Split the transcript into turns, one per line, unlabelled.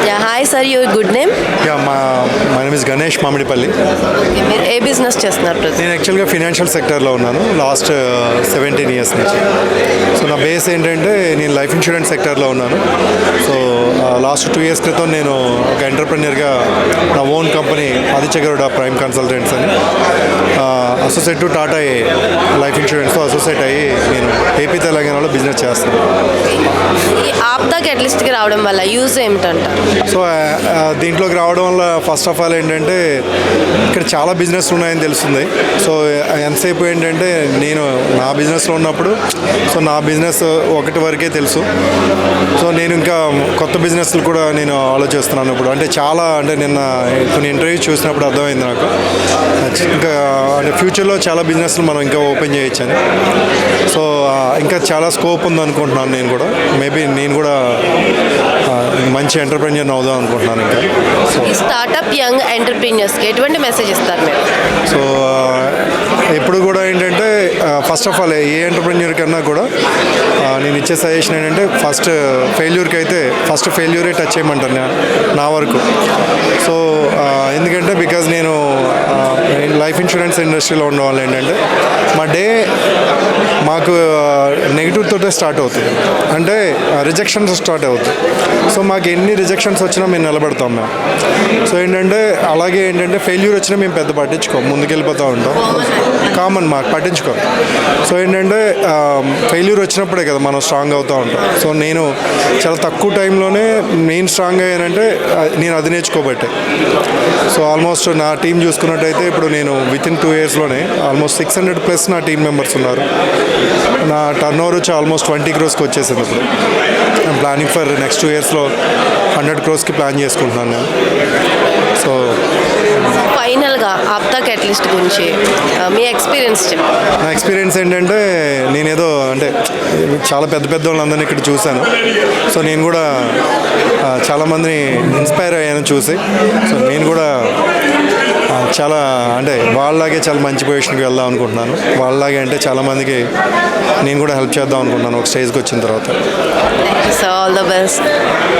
Yeah, hi sir, your good name?
My name is Ganesh Mamidipalli.
Okay, మీరు ఏ business చేస్తున్నారు present?
నేను యాక్చువల్గా ఫినాన్షియల్ సెక్టర్లో ఉన్నాను లాస్ట్ 17 ఇయర్స్ నుంచి. సో నా బేస్ ఏంటంటే నేను లైఫ్ ఇన్సూరెన్స్ సెక్టర్లో ఉన్నాను. సో లాస్ట్ 2 ఇయర్స్ క్రితం నేను ఒక ఎంటర్ప్రెన్యూర్గా నా own company Aditya Garuda prime consultants అని అసోసియేట్ టు టాటా లైఫ్ ఇన్సూరెన్స్తో అసోసియేట్ అయ్యి నేను ఏపీ తెలంగాణలో బిజినెస్ చేస్తాను.
ఈ ఆప్తా కెటలిస్ట్కి రావడం వల్ల యూజ్ ఏమిటంట?
సో దీంట్లోకి రావడం వల్ల ఫస్ట్ ఆఫ్ ఆల్ ఏంటంటే ఇక్కడ చాలా బిజినెస్ ఉన్నాయని తెలుస్తుంది. సో ఎంతసేపు ఏంటంటే నేను నా బిజినెస్లో ఉన్నప్పుడు సో నా బిజినెస్ ఒకటి వరకే తెలుసు. సో నేను ఇంకా కొత్త బిజినెస్లు కూడా నేను ఆలోచిస్తున్నాను ఇప్పుడు. అంటే చాలా అంటే నిన్న కొన్ని ఇంటర్వ్యూ చూసినప్పుడు అర్థమైంది నాకు ఇంకా అంటే ఫ్యూచర్లో చాలా బిజినెస్లు మనం ఇంకా ఓపెన్ చేయొచ్చని. సో ఇంకా చాలా స్కోప్ ఉంది అనుకుంటున్నాను. నేను కూడా మేబీ నేను కూడా మంచి ఎంటర్ప్రెన్యూర్ అవుదాం అనుకుంటున్నాను ఇంకా. సో
ఈ స్టార్టప్ యంగ్ ఎంటర్ప్రీనియర్స్కి ఎటువంటి మెసేజ్ ఇస్తారు మీరు?
సో ఎప్పుడు కూడా ఏంటంటే first of all A entrepreneur కన్నా కూడా నేను ఇచ్చే సజెషన్ ఏంటంటే ఫస్ట్ ఫెయిల్యూరే టచ్ చేయమంటాను నా వరకు. సో ఎందుకంటే బికాజ్ నేను లైఫ్ ఇన్సూరెన్స్ ఇండస్ట్రీలో ఉన్న వాళ్ళు ఏంటంటే మా డే మాకు నెగిటివ్ తోటే స్టార్ట్ అవుతుంది, అంటే రిజెక్షన్స్ స్టార్ట్ అవుతుంది. సో మాకు ఎన్ని రిజెక్షన్స్ వచ్చినా మేము నిలబెడతాం మేము. సో ఏంటంటే అలాగే ఏంటంటే ఫెయిల్యూర్ వచ్చినా మేము పెద్ద పట్టించుకోం, ముందుకెళ్ళిపోతూ ఉంటాం. కామన్ మాకు పట్టించుకోం. సో ఏంటంటే ఫెయిల్యూర్ వచ్చినప్పుడే కదా మనం స్ట్రాంగ్ అవుతూ ఉంటాం. సో నేను చాలా తక్కువ టైంలోనే నేను స్ట్రాంగ్ అయ్యానంటే నేను అది నేర్చుకోబట్టే. సో ఆల్మోస్ట్ నా టీం చూసుకున్నట్టయితే ఇప్పుడు నేను వితిన్ 2 ఇయర్స్లోనే ఆల్మోస్ట్ 600+ నా టీం మెంబర్స్ ఉన్నారు. నా టర్న్ ఓవర్ వచ్చి ఆల్మోస్ట్ 20 crores వచ్చేసింది. ఇప్పుడు ఐమ్ ప్లానింగ్ ఫర్ నెక్స్ట్ 2 ఇయర్స్లో 100 crores ప్లాన్ చేసుకుంటున్నాను నేను. సో
ఫైనల్గా ఆప్తా కెటలిస్ట్ గురించి మీ ఎక్స్పీరియన్స్ చెప్పండి.
నా ఎక్స్పీరియన్స్ ఏంటంటే నేనేదో అంటే చాలా పెద్ద వాళ్ళందరినీ ఇక్కడ చూశాను. సో నేను కూడా చాలామందిని ఇన్స్పైర్ అయ్యాను చూసి. సో నేను కూడా చాలా అంటే వాళ్ళలాగే చాలా మంచి పొజిషన్కి వెళ్దాం అనుకుంటున్నాను. వాళ్ళలాగే అంటే చాలామందికి నేను కూడా హెల్ప్ చేద్దాం అనుకుంటున్నాను ఒక స్టేజ్కి వచ్చిన తర్వాత.
Thank you sir, all the best.